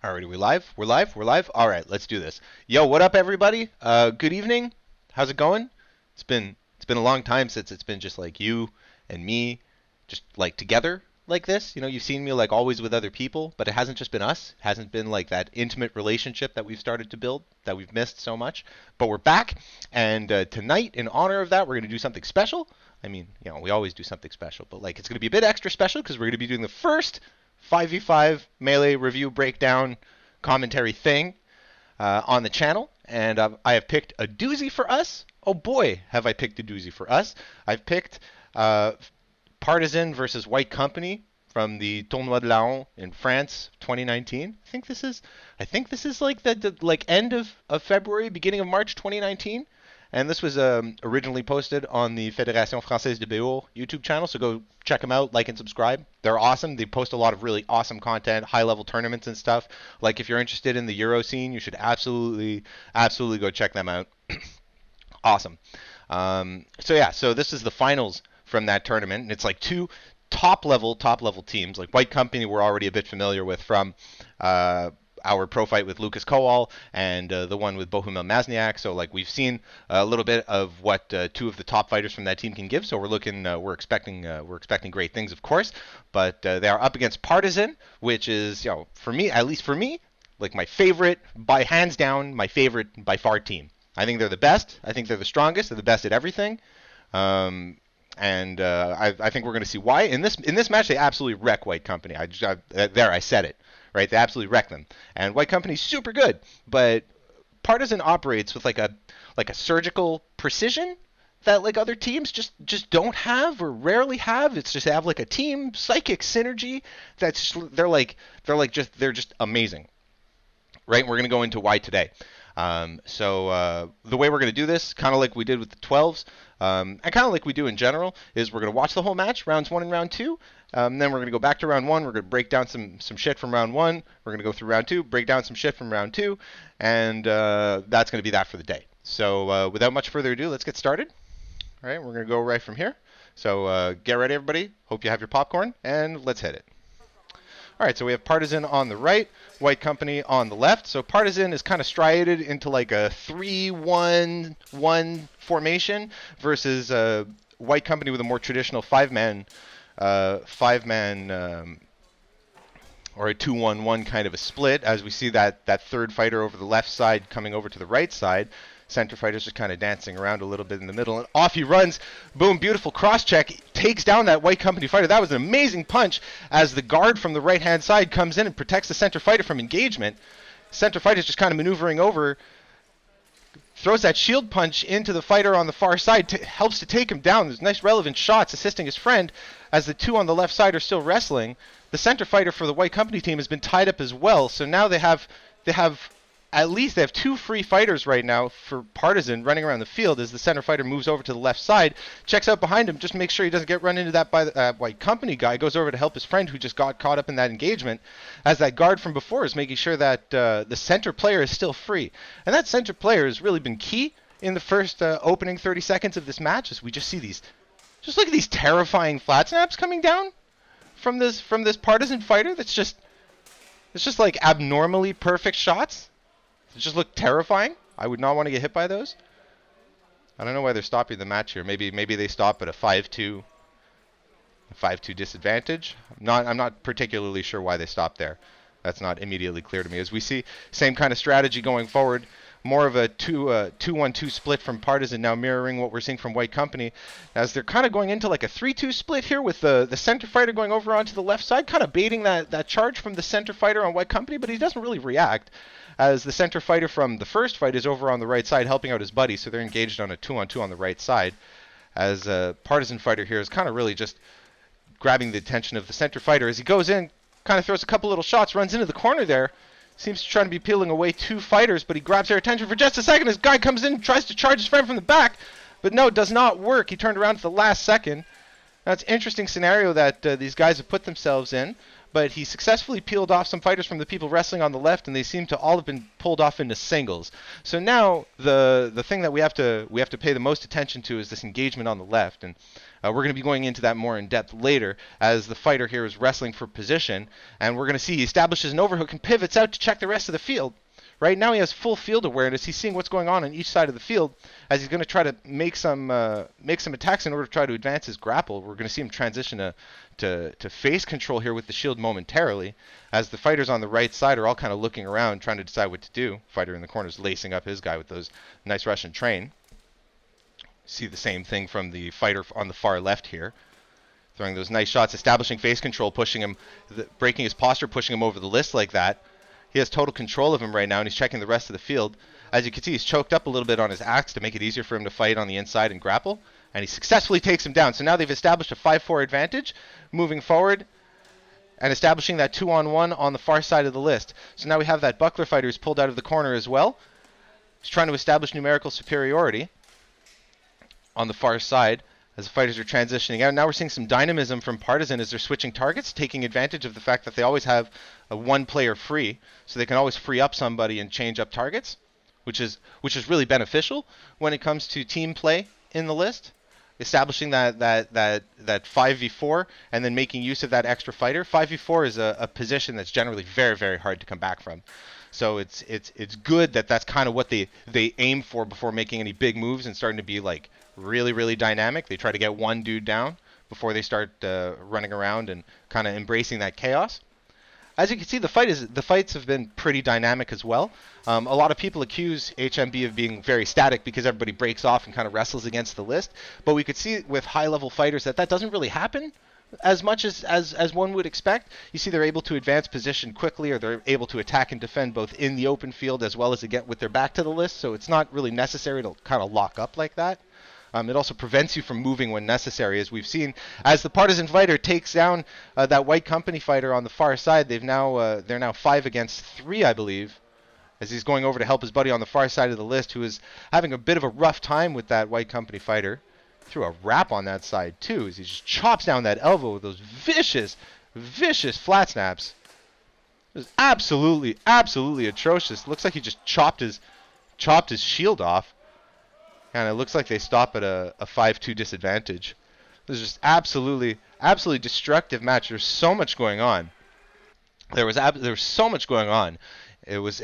Alrighty, we live? We're live? We're live? Alright, let's do this. Yo, what up everybody? Good evening. How's it going? It's been a long time since it's been just like you and me, just like together like this. You know, you've seen me like always with other people, but it hasn't just been us. It hasn't been like that intimate relationship that we've started to build that we've missed so much. But we're back, and tonight, in honor of that, we're gonna do something special. I mean, you know, we always do something special, but like it's gonna be a bit extra special because we're gonna be doing the first 5v5 melee review breakdown commentary thing on the channel, and I have picked a doozy for us. Oh boy, have I picked a doozy for us. I've picked Partisan versus White Company from the Tournoi de Laon in France 2019. I think this is like the like end of February, beginning of March 2019. And this was originally posted on the Fédération Française de Buhurt YouTube channel, so go check them out, like and subscribe. They're awesome. They post a lot of really awesome content, high-level tournaments and stuff. Like if you're interested in the Euro scene, you should absolutely go check them out. Awesome. So this is the finals from that tournament, and it's like two top-level teams. Like White Company, we're already a bit familiar with from our pro fight with Lucas Kowal and the one with Bohumil Mazniak. So like we've seen a little bit of what two of the top fighters from that team can give. So we're expecting great things, of course. But they are up against Partisan, which is, you know, for me, at least for me, like my favorite, by hands down, my favorite by far team. I think they're the best. I think they're the strongest. They're the best at everything. I think we're going to see why. In this match, they absolutely wreck White Company. I said it. Right, they absolutely wreck them. And White Company's super good, but Partisan operates with like a surgical precision that like other teams just don't have or rarely have. It's just they have like a team psychic synergy that's they're just amazing. Right, and we're gonna go into why today. The way we're going to do this, kind of like we did with the 12s, and kind of like we do in general, is we're going to watch the whole match, rounds 1 and round 2. Then we're going to go back to round 1. We're going to break down some shit from round 1. We're going to go through round 2, break down some shit from round 2, and that's going to be that for the day. So without much further ado, let's get started. All right, we're going to go right from here. So get ready, everybody. Hope you have your popcorn, and let's hit it. All right, so we have Partisan on the right, White Company on the left. So Partisan is kind of striated into like a 3-1-1 formation versus White Company with a more traditional five-man or a 2-1-1 kind of a split. As we see that third fighter over the left side coming over to the right side. Center fighter's just kind of dancing around a little bit in the middle, and off he runs. Boom, beautiful cross check. Takes down that White Company fighter. That was an amazing punch as the guard from the right-hand side comes in and protects the center fighter from engagement. Center fighter's just kind of maneuvering over. Throws that shield punch into the fighter on the far side. Helps to take him down. There's nice relevant shots assisting his friend as the two on the left side are still wrestling. The center fighter for the White Company team has been tied up as well, so now they have at least they have two free fighters right now for Partisan running around the field as the center fighter moves over to the left side, checks out behind him, just makes sure he doesn't get run into that by the White Company guy, goes over to help his friend who just got caught up in that engagement, as that guard from before is making sure that the center player is still free. And that center player has really been key in the first opening 30 seconds of this match, as we just see these, just look at these terrifying flat snaps coming down from this Partisan fighter. It's just like abnormally perfect shots. It just look terrifying. I would not want to get hit by those. I don't know why they're stopping the match here. Maybe they stop at a 5-2 disadvantage. I'm not particularly sure why they stopped there. That's not immediately clear to me. As we see, same kind of strategy going forward. More of a 2-1-2 split from Partisan, now mirroring what we're seeing from White Company, as they're kind of going into like a 3-2 split here with the center fighter going over onto the left side, kind of baiting that charge from the center fighter on White Company, but he doesn't really react, as the center fighter from the first fight is over on the right side helping out his buddy, so they're engaged on a 2-on-2 on the right side, as a Partisan fighter here is kind of really just grabbing the attention of the center fighter as he goes in, kind of throws a couple little shots, runs into the corner there. Seems to try to be peeling away two fighters, but he grabs their attention for just a second. This guy comes in and tries to charge his friend from the back, but no, it does not work. He turned around at the last second. Now, it's an interesting scenario that these guys have put themselves in, but he successfully peeled off some fighters from the people wrestling on the left, and they seem to all have been pulled off into singles. So now the thing that we have to pay the most attention to is this engagement on the left, and we're going to be going into that more in depth later as the fighter here is wrestling for position, and we're going to see he establishes an overhook and pivots out to check the rest of the field. Right now he has full field awareness. He's seeing what's going on each side of the field as he's going to try to make some attacks in order to try to advance his grapple. We're going to see him transition to face control here with the shield momentarily as the fighters on the right side are all kind of looking around trying to decide what to do. Fighter in the corner is lacing up his guy with those nice Russian train. See the same thing from the fighter on the far left here. Throwing those nice shots, establishing face control, pushing him, breaking his posture, pushing him over the list like that. He has total control of him right now, and he's checking the rest of the field. As you can see, he's choked up a little bit on his axe to make it easier for him to fight on the inside and grapple, and he successfully takes him down. So now they've established a 5-4 advantage, moving forward and establishing that 2-on-1 on the far side of the list. So now we have that buckler fighter who's pulled out of the corner as well. He's trying to establish numerical superiority on the far side as the fighters are transitioning out. Now we're seeing some dynamism from Partisan as they're switching targets, taking advantage of the fact that they always have a one player free, so they can always free up somebody and change up targets, which is really beneficial when it comes to team play in the list. Establishing that 5v4 and then making use of that extra fighter. 5v4 is a position that's generally very, very hard to come back from. So it's good that that's kind of what they aim for before making any big moves and starting to be like really, really dynamic. They try to get one dude down before they start running around and kind of embracing that chaos. As you can see, the fights have been pretty dynamic as well. A lot of people accuse HMB of being very static because everybody breaks off and kind of wrestles against the list. But we could see with high-level fighters that doesn't really happen as much as one would expect. You see they're able to advance position quickly, or they're able to attack and defend both in the open field as well as to get with their back to the list. So it's not really necessary to kind of lock up like that. It also prevents you from moving when necessary, as we've seen. As the Partisan fighter takes down that White Company fighter on the far side, they're now 5 against 3, I believe, as he's going over to help his buddy on the far side of the list, who is having a bit of a rough time with that White Company fighter. Threw a wrap on that side too, as he just chops down that elbow with those vicious, vicious flat snaps. It was absolutely, absolutely atrocious. Looks like he just chopped his shield off. And it looks like they stop at a 5-2 disadvantage. This is just absolutely destructive match. There's so much going on. There was so much going on. It was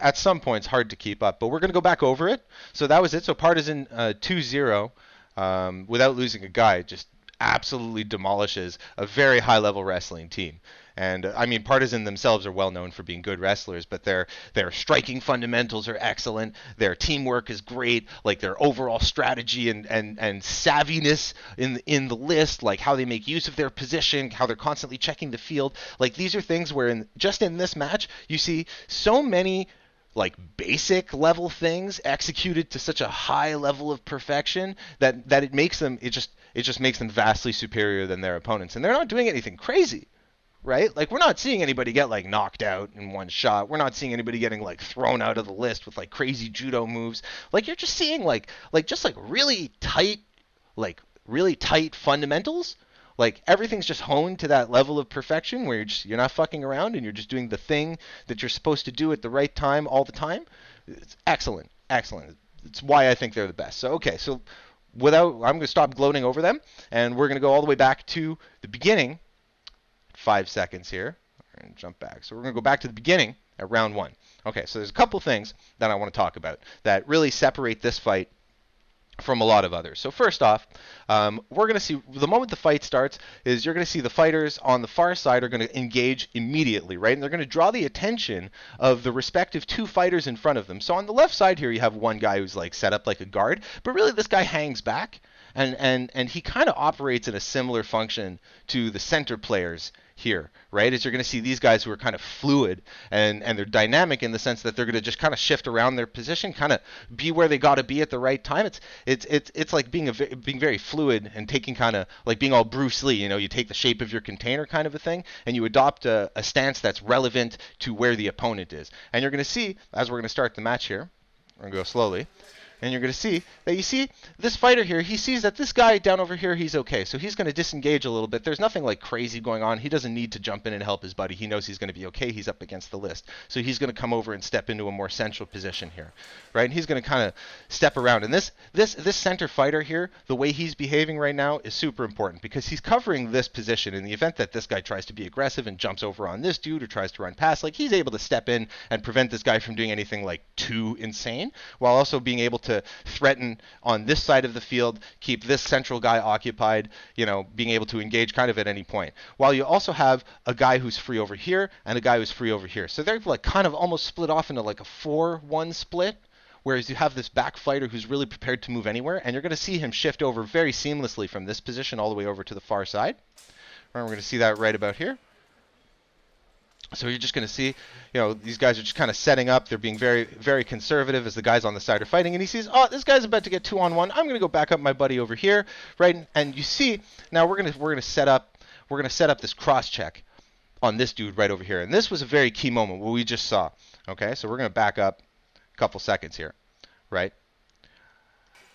at some points hard to keep up. But we're going to go back over it. So that was it. So Partisan 2-0 without losing a guy just absolutely demolishes a very high-level wrestling team. And I mean, Partisan themselves are well known for being good wrestlers, but their striking fundamentals are excellent. Their teamwork is great. Like their overall strategy and savviness in the list, like how they make use of their position, how they're constantly checking the field. Like these are things where just in this match you see so many like basic level things executed to such a high level of perfection that it just makes them vastly superior than their opponents. And they're not doing anything crazy. Right? Like, we're not seeing anybody get, like, knocked out in one shot. We're not seeing anybody getting, like, thrown out of the list with, like, crazy judo moves. Like, you're just seeing, like really tight fundamentals. Like, everything's just honed to that level of perfection where you're not fucking around and you're just doing the thing that you're supposed to do at the right time all the time. It's excellent. Excellent. It's why I think they're the best. So, okay. So, I'm going to stop gloating over them, and we're going to go all the way back to the beginning. 5 seconds here. We're going to jump back. So we're going to go back to the beginning at round 1. Okay, so there's a couple things that I want to talk about that really separate this fight from a lot of others. So first off, we're going to see, the moment the fight starts, is you're going to see the fighters on the far side are going to engage immediately, right? And they're going to draw the attention of the respective two fighters in front of them. So on the left side here, you have one guy who's like set up like a guard, but really this guy hangs back, and he kind of operates in a similar function to the center players here, right? As you're going to see these guys who are kind of fluid and they're dynamic in the sense that they're going to just kind of shift around their position, kind of be where they got to be at the right time. It's like being very fluid and taking kind of like being all Bruce Lee, you know, you take the shape of your container kind of a thing and you adopt a stance that's relevant to where the opponent is. And you're going to see, as we're going to start the match here, we're going to go slowly, And you're going to see that this fighter here, he sees that this guy down over here, he's okay. So he's going to disengage a little bit. There's nothing like crazy going on. He doesn't need to jump in and help his buddy. He knows he's going to be okay. He's up against the list. So he's going to come over and step into a more central position here, right? And he's going to kind of step around. And this center fighter here, the way he's behaving right now is super important because he's covering this position in the event that this guy tries to be aggressive and jumps over on this dude or tries to run past. Like, he's able to step in and prevent this guy from doing anything like too insane, while also being able to threaten on this side of the field, keep this central guy occupied, being able to engage kind of at any point. While you also have a guy who's free over here and a guy who's free over here. So they're like kind of almost split off into like a 4-1 split. Whereas you have this back fighter who's really prepared to move anywhere, and you're going to see him shift over very seamlessly from this position all the way over to the far side. Right, we're going to see that right about here. So you're just going to see, these guys are just kind of setting up. They're being very, very conservative as the guys on the side are fighting. And he sees, oh, this guy's about to get 2-on-1. I'm going to go back up my buddy over here, right? And you see, now we're going to set up this cross check on this dude right over here. And this was a very key moment, what we just saw. Okay, so we're going to back up a couple seconds here, right?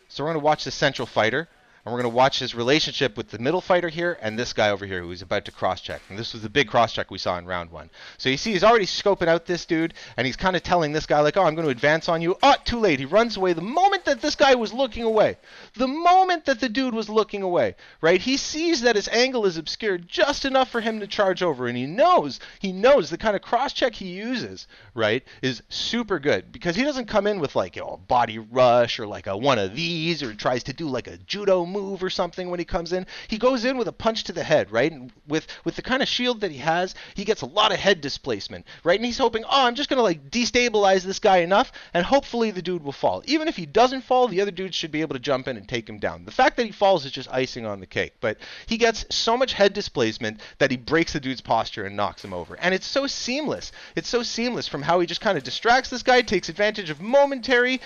So we're going to watch the central fighter. And we're going to watch his relationship with the middle fighter here and this guy over here who he's about to cross-check. And this was the big cross-check we saw in round 1. So you see he's already scoping out this dude, and he's kind of telling this guy, like, oh, I'm going to advance on you. Oh, too late. He runs away the moment that this guy was looking away. The moment that the dude was looking away, right? He sees that his angle is obscured just enough for him to charge over, and he knows the kind of cross-check he uses, right, is super good. Because he doesn't come in with, like, a body rush or, like, one of these, or tries to do, like, a judo move or something when he comes in. He goes in with a punch to the head, right? And with the kind of shield that he has, he gets a lot of head displacement, right? And he's hoping, oh, I'm just going to like destabilize this guy enough, and hopefully the dude will fall. Even if he doesn't fall, the other dudes should be able to jump in and take him down. The fact that he falls is just icing on the cake, but he gets so much head displacement that he breaks the dude's posture and knocks him over. And it's so seamless. It's so seamless from how he just kind of distracts this guy, takes advantage of momentary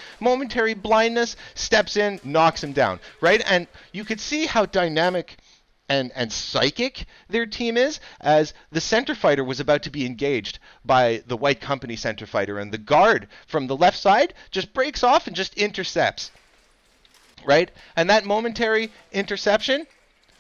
blindness, steps in, knocks him down, right? And you could see how dynamic and psychic their team is, as the center fighter was about to be engaged by the white company center fighter, and the guard from the left side just breaks off and just intercepts, right? And that momentary interception,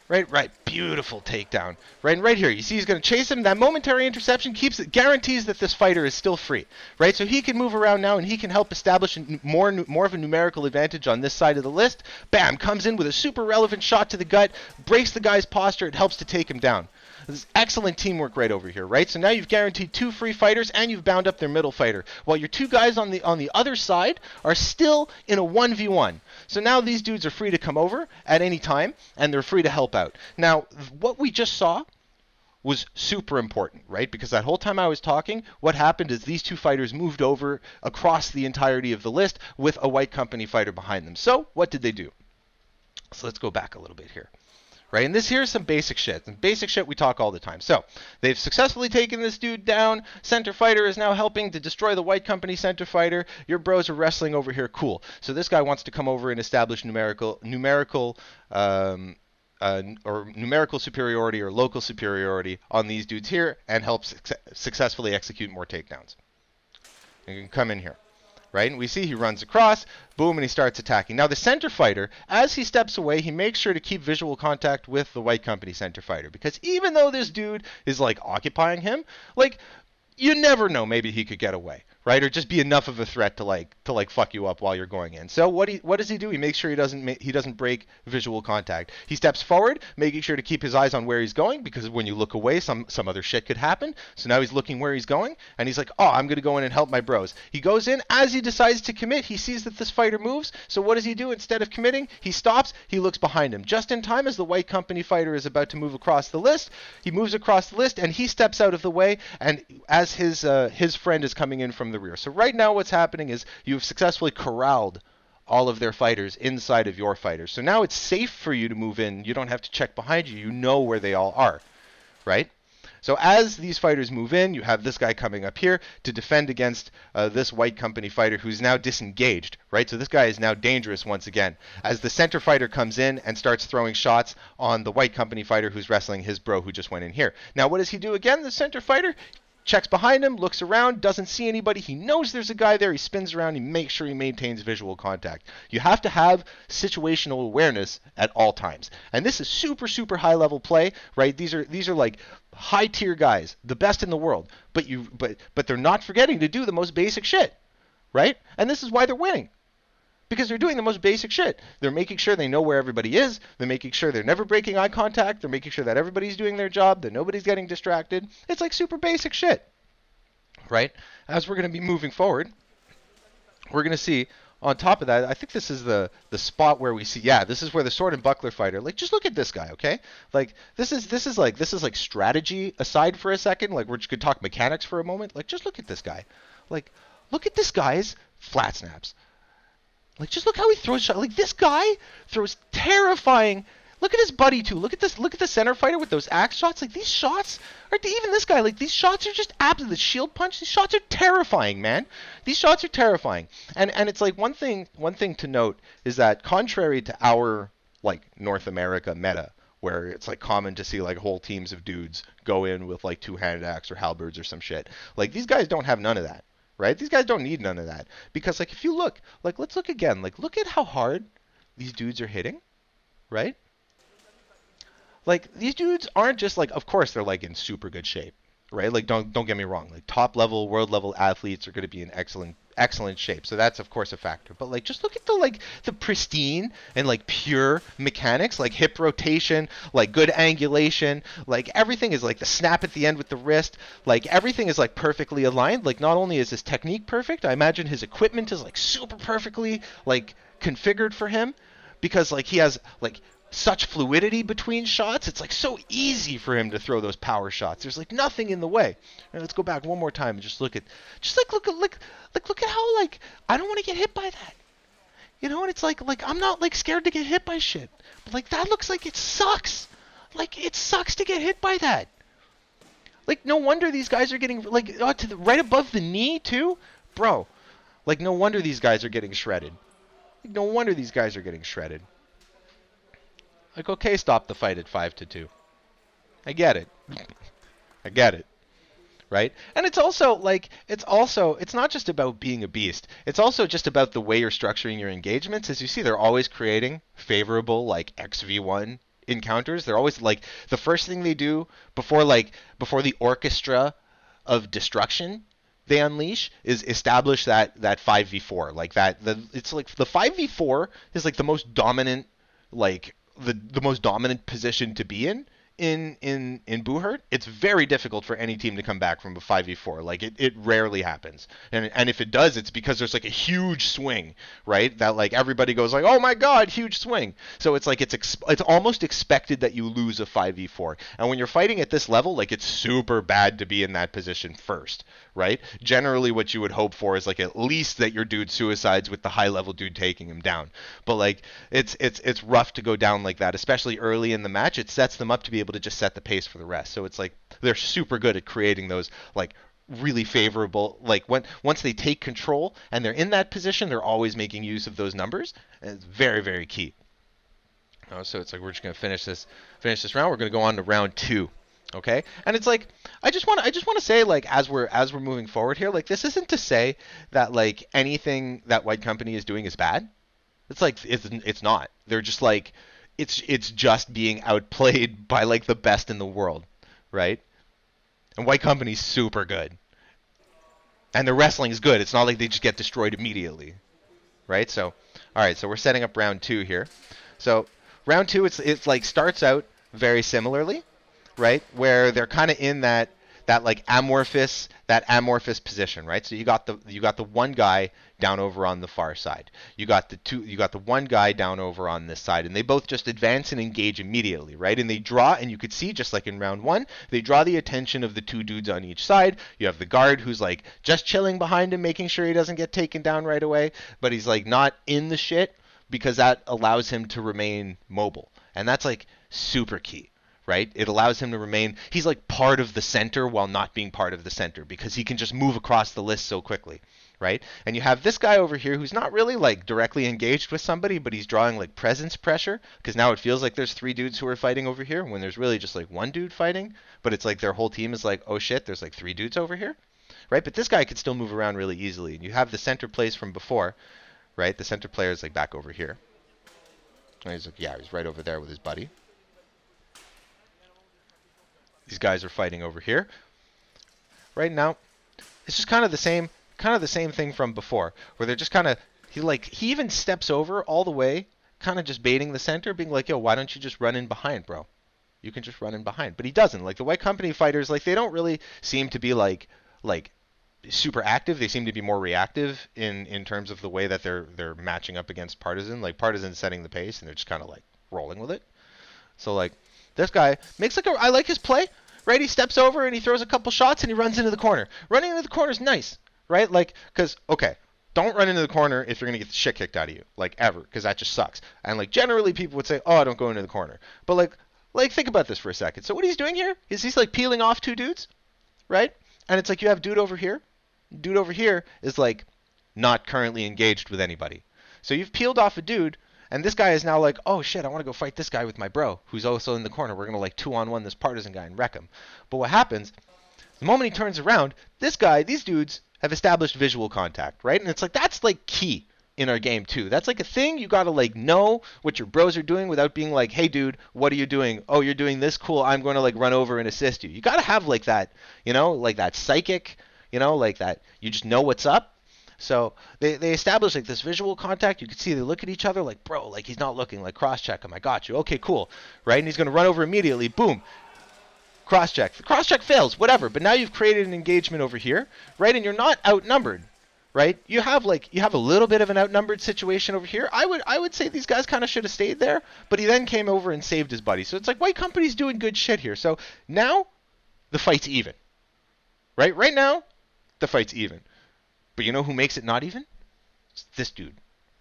right, beautiful takedown, right? And right here, you see he's going to chase him. That momentary interception guarantees that this fighter is still free, right? So he can move around now, and he can help establish more of a numerical advantage on this side of the list. Bam, comes in with a super relevant shot to the gut, breaks the guy's posture. It helps to take him down. This is excellent teamwork right over here, right? So now you've guaranteed 2 free fighters, and you've bound up their middle fighter, while your 2 guys on the other side are still in a 1v1. So now these dudes are free to come over at any time, and they're free to help out. Now, what we just saw was super important, right? Because that whole time I was talking, what happened is these 2 fighters moved over across the entirety of the list with a white company fighter behind them. So what did they do? So let's go back a little bit here. Right, and this here's some basic shit. And basic shit we talk all the time. So they've successfully taken this dude down. Center fighter is now helping to destroy the white company center fighter. Your bros are wrestling over here. Cool. So this guy wants to come over and establish numerical superiority or local superiority on these dudes here, and help successfully execute more takedowns. And you can come in here. Right? And we see he runs across, boom, and he starts attacking. Now the center fighter, as he steps away, he makes sure to keep visual contact with the white company center fighter, because even though this dude is like occupying him, like, you never know, maybe he could get away, right? Or just be enough of a threat to like fuck you up while you're going in. So what does he do? He makes sure he doesn't break visual contact. He steps forward, making sure to keep his eyes on where he's going, because when you look away, some other shit could happen. So now he's looking where he's going, and he's like, oh, I'm gonna go in and help my bros. He goes in. As he decides to commit, he sees that this fighter moves. So what does he do? Instead of committing, he stops. He looks behind him, just in time as the white company fighter is about to move across the list. He moves across the list, and he steps out of the way, and as his friend is coming in from the rear. So right now what's happening is you've successfully corralled all of their fighters inside of your fighters. So now it's safe for you to move in. You don't have to check behind you. You know where they all are, right? So as these fighters move in, you have this guy coming up here to defend against this white company fighter who's now disengaged, right? So this guy is now dangerous once again, as the center fighter comes in and starts throwing shots on the white company fighter who's wrestling his bro who just went in here. Now what does he do again, the center fighter? checks behind him, looks around, doesn't see anybody. He knows there's a guy there. He spins around. He makes sure he maintains visual contact. You have to have situational awareness at all times. And this is super, super high level play, right? These are like high tier guys, the best in the world. But they're not forgetting to do the most basic shit, right? And this is why they're winning. Because they're doing the most basic shit. They're making sure they know where everybody is. They're making sure they're never breaking eye contact. They're making sure that everybody's doing their job, that nobody's getting distracted. It's like super basic shit, right? As we're going to be moving forward, we're going to see on top of that, I think this is the spot where we see, yeah, this is where the sword and buckler fighter, like, just look at this guy, okay? Like, this is like strategy aside for a second. Like, we're just going to talk mechanics for a moment. Like, just look at this guy. Like, look at this guy's flat snaps. Like, just look how he throws shots. Like, this guy throws terrifying. Look at his buddy, too. Look at this. Look at the center fighter with those axe shots. Like, these shots are, even this guy, like, these shots are just absolute. The shield punch, these shots are terrifying, man. These shots are terrifying. And it's like one thing to note is that contrary to our, like, North America meta, where it's, like, common to see, like, whole teams of dudes go in with, like, two-handed axe or halberds or some shit. Like, these guys don't have none of that. Right? These guys don't need none of that. Because, like, if you look, like, let's look again. Like, look at how hard these dudes are hitting, right? Like, these dudes aren't just, like, of course they're, like, in super good shape, right? Like, don't get me wrong. Like, top level, world level athletes are going to be in excellent shape. So that's, of course, a factor. But, like, just look at the pristine and, like, pure mechanics, like hip rotation, like good angulation, like everything is like the snap at the end with the wrist, like everything is like perfectly aligned. Like, not only is his technique perfect, I imagine his equipment is like super perfectly like configured for him, because like he has like such fluidity between shots. It's like so easy for him to throw those power shots. There's like nothing in the way. And let's go back one more time and just look at how, like, I don't want to get hit by that. You know, and it's like I'm not like scared to get hit by shit. But like that looks like it sucks. Like, it sucks to get hit by that. Like, no wonder these guys are getting like to the right above the knee too, bro. Like, no wonder these guys are getting shredded. Like, no wonder these guys are getting shredded. Like, okay, stop the fight at 5-2. I get it. I get it. Right? And it's also, like, it's not just about being a beast. It's also just about the way you're structuring your engagements. As you see, they're always creating favorable, like, XV1 encounters. They're always, like, the first thing they do before the orchestra of destruction they unleash is establish that 5v4. Like, it's like the 5v4 is, like, the most dominant, like, the most dominant position to be in Buhurt. It's very difficult for any team to come back from a 5v4. Like, it rarely happens. And if it does, it's because there's like a huge swing, right? That like everybody goes like, "Oh my god, huge swing." So it's like it's almost expected that you lose a 5v4. And when you're fighting at this level, like, it's super bad to be in that position first, right? Generally what you would hope for is like at least that your dude suicides with the high level dude taking him down. But like it's rough to go down like that, especially early in the match. It sets them up to be able to just set the pace for the rest. So it's like they're super good at creating those like really favorable, like once they take control and they're in that position, they're always making use of those numbers, and it's very, very key. So it's like we're just gonna finish this round. We're gonna go on to round 2. Okay, and it's like I just want to say, like, as we're moving forward here, like, this isn't to say that like anything that White Company is doing is bad. It's like it's not. They're just like it's just being outplayed by like the best in the world, right? And White Company's super good, and their wrestling is good. It's not like they just get destroyed immediately, right? So, all right, so we're setting up round 2 here. So round 2, it's like starts out very similarly, right? Where they're kind of in that like amorphous position, right? So you got the one guy down over on the far side. You got the one guy down over on this side, and they both just advance and engage immediately, right? And they draw, and you could see just like in round 1, they draw the attention of the two dudes on each side. You have the guard who's like just chilling behind him, making sure he doesn't get taken down right away, but he's like not in the shit because that allows him to remain mobile. And that's like super key. right? It allows him to remain, he's like part of the center while not being part of the center because he can just move across the list so quickly, right? And you have this guy over here who's not really like directly engaged with somebody, but he's drawing like presence pressure because now it feels like there's 3 dudes who are fighting over here when there's really just like 1 dude fighting, but it's like their whole team is like, oh shit, there's like 3 dudes over here, right? But this guy could still move around really easily. And you have the center plays from before, right? The center player is like back over here. And he's like, yeah, he's right over there with his buddy. These guys are fighting over here. Right now, it's just kind of the same thing from before, where they're just kind of he even steps over all the way, kind of just baiting the center, being like, yo, why don't you just run in behind, bro? You can just run in behind. But he doesn't. Like the White Company fighters, like they don't really seem to be like super active. They seem to be more reactive in terms of the way that they're matching up against Partisan. Like Partisan's setting the pace, and they're just kind of like rolling with it. So like this guy makes like I like his play, right? He steps over and he throws a couple shots and he runs into the corner. Running into the corner is nice, right? Like, because, okay, don't run into the corner if you're going to get the shit kicked out of you, like ever, because that just sucks. And like generally people would say, oh, don't go into the corner. But like think about this for a second. So what he's doing here is he's like peeling off 2 dudes, right? And it's like you have dude over here. Dude over here is like not currently engaged with anybody. So you've peeled off a dude. And this guy is now like, oh shit, I want to go fight this guy with my bro, who's also in the corner. We're going to like 2-on-1 this Partisan guy and wreck him. But what happens, the moment he turns around, these dudes have established visual contact, right? And it's like, that's like key in our game too. That's like a thing you got to like know what your bros are doing without being like, hey dude, what are you doing? Oh, you're doing this? Cool. I'm going to like run over and assist you. You got to have like that, like that psychic, like that you just know what's up. So they establish like this visual contact. You can see they look at each other like, bro, like he's not looking, like cross-check him. I got you. Okay, cool. Right? And he's going to run over immediately. Boom. Cross-check. The cross-check fails, whatever. But now you've created an engagement over here, right? And you're not outnumbered, right? You have a little bit of an outnumbered situation over here. I would say these guys kind of should have stayed there, but he then came over and saved his buddy. So it's like White Company's doing good shit here. So now the fight's even. Right? Right now, the fight's even. But you know who makes it not even? It's this dude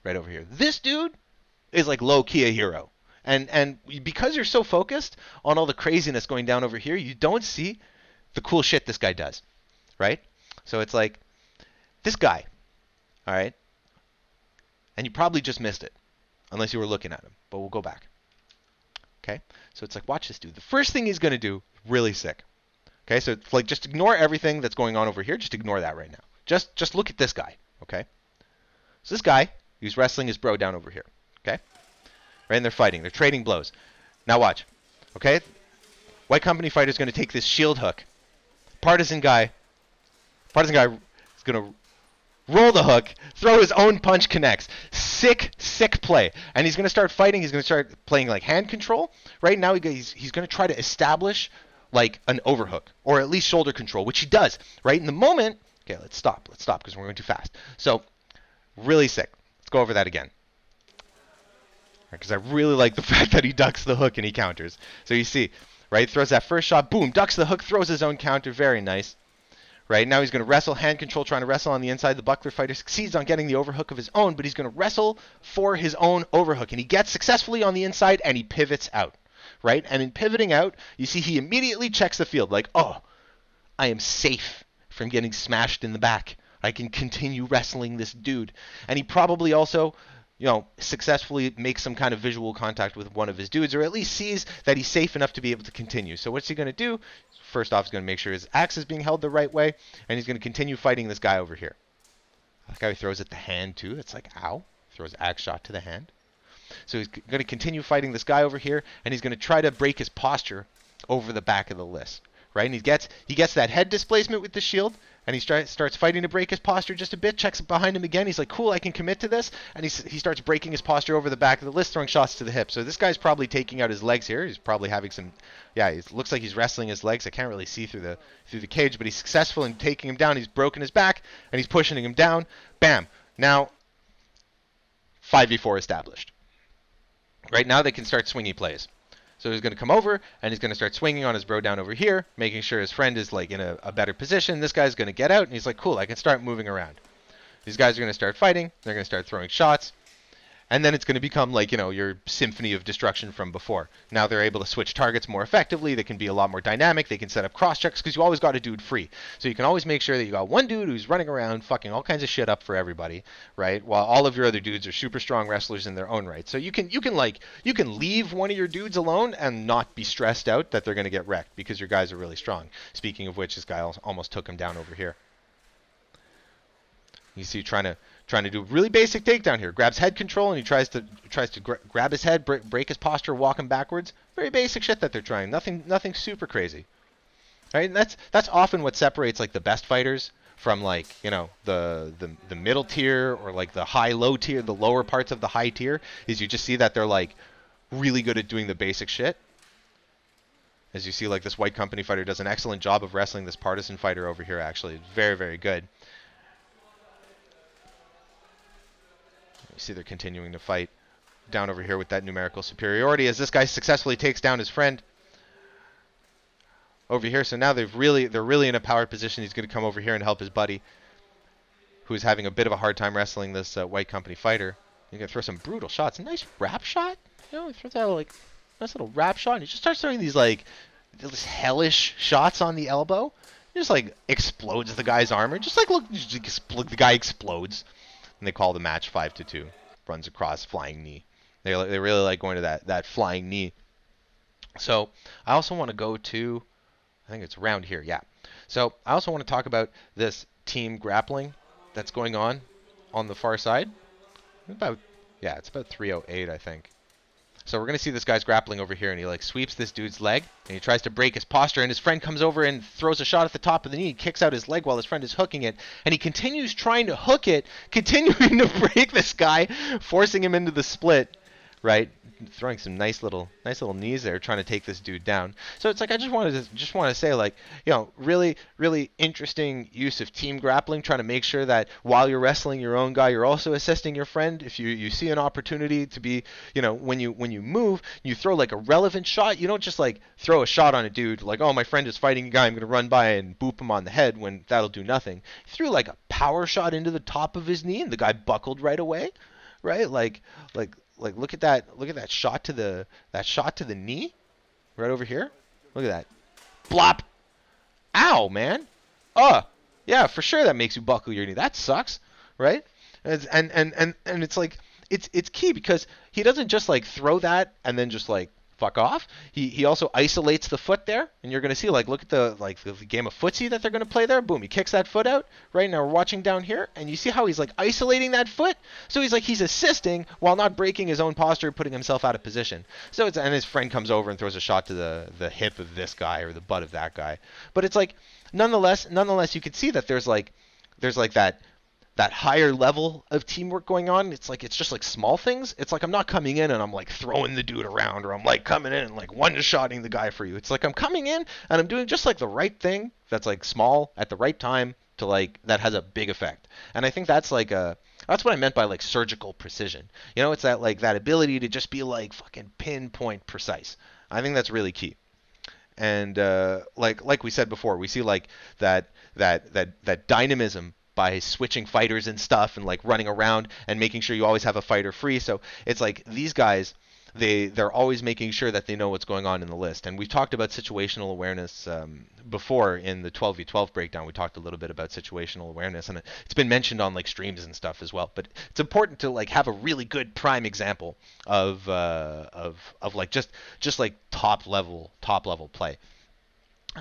right over here. This dude is like low-key a hero. And because you're so focused on all the craziness going down over here, you don't see the cool shit this guy does, right? So it's like this guy, all right? And you probably just missed it unless you were looking at him. But we'll go back. Okay? So it's like, watch this dude. The first thing he's going to do, really sick. Okay? So it's like just ignore everything that's going on over here. Just ignore that right now. Just look at this guy, okay? So this guy, he's wrestling his bro down over here, okay? Right, and they're fighting. They're trading blows. Now watch, okay? White Company fighter's going to take this shield hook. Partisan guy is going to roll the hook, throw his own punch, connects. Sick play. And he's going to start fighting. He's going to start playing like hand control. Right now he's going to try to establish like an overhook or at least shoulder control, which he does. Right in the moment. Okay, let's stop because we're going too fast. So, really sick. Let's go over that again. Because I really like the fact that he ducks the hook and he counters. So you see, right, throws that first shot, boom, ducks the hook, throws his own counter, very nice. Right, now he's going to wrestle, hand control, trying to wrestle on the inside. The buckler fighter succeeds on getting the overhook of his own, but he's going to wrestle for his own overhook. And he gets successfully on the inside, and he pivots out. Right, and in pivoting out, you see he immediately checks the field, like, oh, I am safe from getting smashed in the back. I can continue wrestling this dude. And he probably also, successfully makes some kind of visual contact with one of his dudes, or at least sees that he's safe enough to be able to continue. So what's he going to do? First off, he's going to make sure his axe is being held the right way, and he's going to continue fighting this guy over here. That guy throws at the hand too. It's like, ow. Throws axe shot to the hand. So he's going to continue fighting this guy over here, and he's going to try to break his posture over the back of the list. Right, and he gets that head displacement with the shield, and he starts fighting to break his posture just a bit. Checks behind him again. He's like, cool, I can commit to this, and he starts breaking his posture over the back of the list, throwing shots to the hip. So this guy's probably taking out his legs here. He's probably having some, it looks like he's wrestling his legs. I can't really see through the cage, but he's successful in taking him down. He's broken his back, and he's pushing him down. Bam. Now, 5v4 established. Right now, they can start swingy plays. So he's going to come over, and he's going to start swinging on his bro down over here, making sure his friend is like in a better position. This guy's going to get out, and he's like, cool, I can start moving around. These guys are going to start fighting. They're going to start throwing shots. And then it's going to become like, your symphony of destruction from before. Now they're able to switch targets more effectively. They can be a lot more dynamic. They can set up cross checks because you always got a dude free. So you can always make sure that you got one dude who's running around fucking all kinds of shit up for everybody, right? While all of your other dudes are super strong wrestlers in their own right. So you can leave one of your dudes alone and not be stressed out that they're going to get wrecked because your guys are really strong. Speaking of which, this guy almost took him down over here. You see, trying to do a really basic takedown here. Grabs head control and he tries to grab his head, break his posture, walk him backwards. Very basic shit that they're trying. Nothing super crazy. Right? And that's often what separates like the best fighters from like, the middle tier or like the high low tier, the lower parts of the high tier, is you just see that they're like really good at doing the basic shit. As you see, like this White Company fighter does an excellent job of wrestling this Partisan fighter over here. Actually, very, very good. You see they're continuing to fight down over here with that numerical superiority as this guy successfully takes down his friend over here. So now they're really in a power position. He's going to come over here and help his buddy, who's having a bit of a hard time wrestling this White Company fighter. He's going to throw some brutal shots. A nice wrap shot. He throws that like nice little wrap shot. And he just starts throwing these like these hellish shots on the elbow. He just like explodes the guy's armor. Just like look, the guy explodes. And they call the match 5-2. Runs across flying knee. They really like going to that flying knee. So I also want to go to, I think it's around here, yeah. So I also want to talk about this team grappling that's going on the far side. It's about 308, I think. So we're going to see this guy's grappling over here, and he like sweeps this dude's leg, and he tries to break his posture, and his friend comes over and throws a shot at the top of the knee, kicks out his leg while his friend is hooking it, and he continues trying to hook it, continuing to break this guy, forcing him into the split, right? Throwing some nice little knees there, trying to take this dude down. So it's like I just want to say, like, really really interesting use of team grappling, trying to make sure that while you're wrestling your own guy, you're also assisting your friend. If you see an opportunity to be, when you move, you throw like a relevant shot. You don't just like throw a shot on a dude like, oh, my friend is fighting a guy, I'm gonna run by and boop him on the head, when that'll do nothing. He threw like a power shot into the top of his knee, and the guy buckled right away, right? Like look at that shot to the knee right over here. Look at that. Blop. Ow, man. Yeah, for sure that makes you buckle your knee. That sucks, right? And it's like it's key because he doesn't just like throw that and then just like fuck off. He also isolates the foot there, and you're gonna see like look at the game of footsie that they're gonna play there. Boom, he kicks that foot out. Right now we're watching down here, and you see how he's like isolating that foot. So he's assisting while not breaking his own posture, putting himself out of position. So and his friend comes over and throws a shot to the hip of this guy or the butt of that guy. But it's like nonetheless you could see that there's like that higher level of teamwork going on. It's just like small things. It's like I'm not coming in and I'm like throwing the dude around, or I'm like coming in and like one-shotting the guy for you. It's like I'm coming in and I'm doing just like the right thing that's like small at the right time to like that has a big effect. And I think that's like that's what I meant by like surgical precision. It's that ability to just be like fucking pinpoint precise. I think that's really key. And like we said before, we see like that dynamism by switching fighters and stuff and like running around and making sure you always have a fighter free. So it's like these guys, they're always making sure that they know what's going on in the list. And we've talked about situational awareness before in the 12v12 breakdown. We talked a little bit about situational awareness, and it's been mentioned on like streams and stuff as well. But it's important to like have a really good prime example of like just like top level play.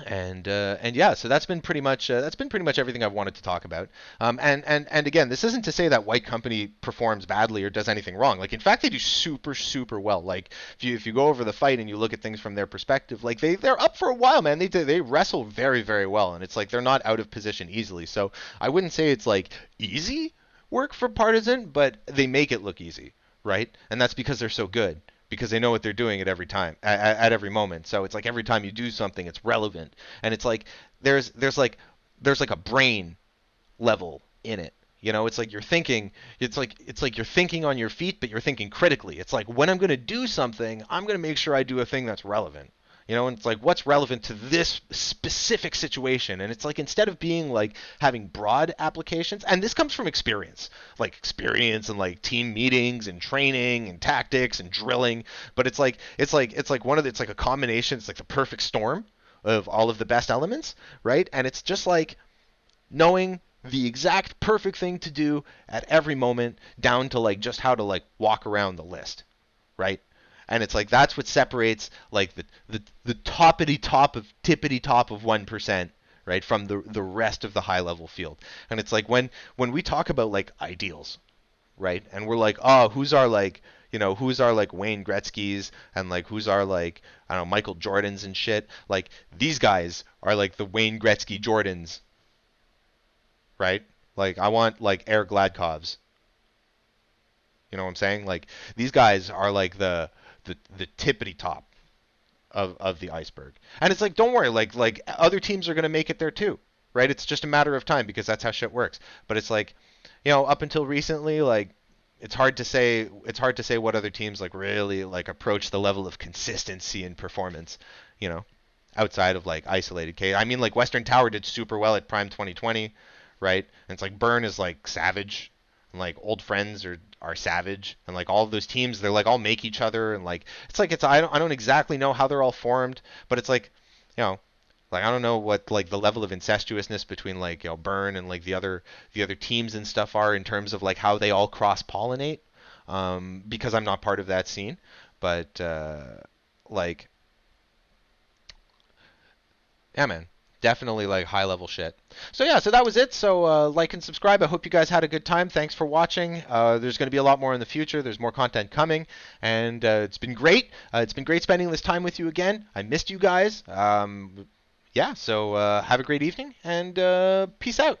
And yeah, so that's been pretty much everything I've wanted to talk about. And again, this isn't to say that White Company performs badly or does anything wrong. Like in fact, they do super well. Like if you go over the fight and you look at things from their perspective, like they're up for a while, man. They wrestle very very well, and it's like they're not out of position easily. So I wouldn't say it's like easy work for Partisan, but they make it look easy, right? And that's because they're so good. Because they know what they're doing at every time, at every moment. So it's like every time you do something, it's relevant, and it's like there's like a brain level in it. It's like you're thinking. It's like you're thinking on your feet, but you're thinking critically. It's like when I'm going to do something, I'm going to make sure I do a thing that's relevant. And it's like what's relevant to this specific situation. And it's like instead of being like having broad applications, and this comes from experience, like experience and like team meetings and training and tactics and drilling. But it's like a combination. It's like the perfect storm of all of the best elements, right? And it's just like knowing the exact perfect thing to do at every moment, down to like just how to like walk around the list, right? And it's like that's what separates like the toppity top of tippity top of 1%, right, from the rest of the high level field. And it's like when we talk about like ideals, right, and we're like, oh, who's our like Wayne Gretzky's, and like who's our like, I don't know, Michael Jordans and shit. Like these guys are like the Wayne Gretzky Jordans, right? Like I want like Air Gladkovs. You know what I'm saying? Like these guys are like the tippity top of the iceberg. And it's like, don't worry, like other teams are gonna make it there too, right? It's just a matter of time because that's how shit works. But it's like, up until recently, like it's hard to say what other teams like really like approach the level of consistency and performance, you know, outside of like isolated case. I mean, like Western Tower did super well at Prime 2020, right? And it's like Burn is like savage, and like Old Friends are savage, and like all of those teams, they're like all make each other, and like it's I don't exactly know how they're all formed, but it's like, you know, like I don't know what like the level of incestuousness between like Burn and like the other teams and stuff are in terms of like how they all cross pollinate, because I'm not part of that scene, but like yeah, man. Definitely like high level shit. So yeah, so that was it. So like and subscribe. I hope you guys had a good time. Thanks for watching. There's going to be a lot more in the future. There's more content coming, and it's been great. It's been great spending this time with you again. I missed you guys. Yeah, so have a great evening, and peace out.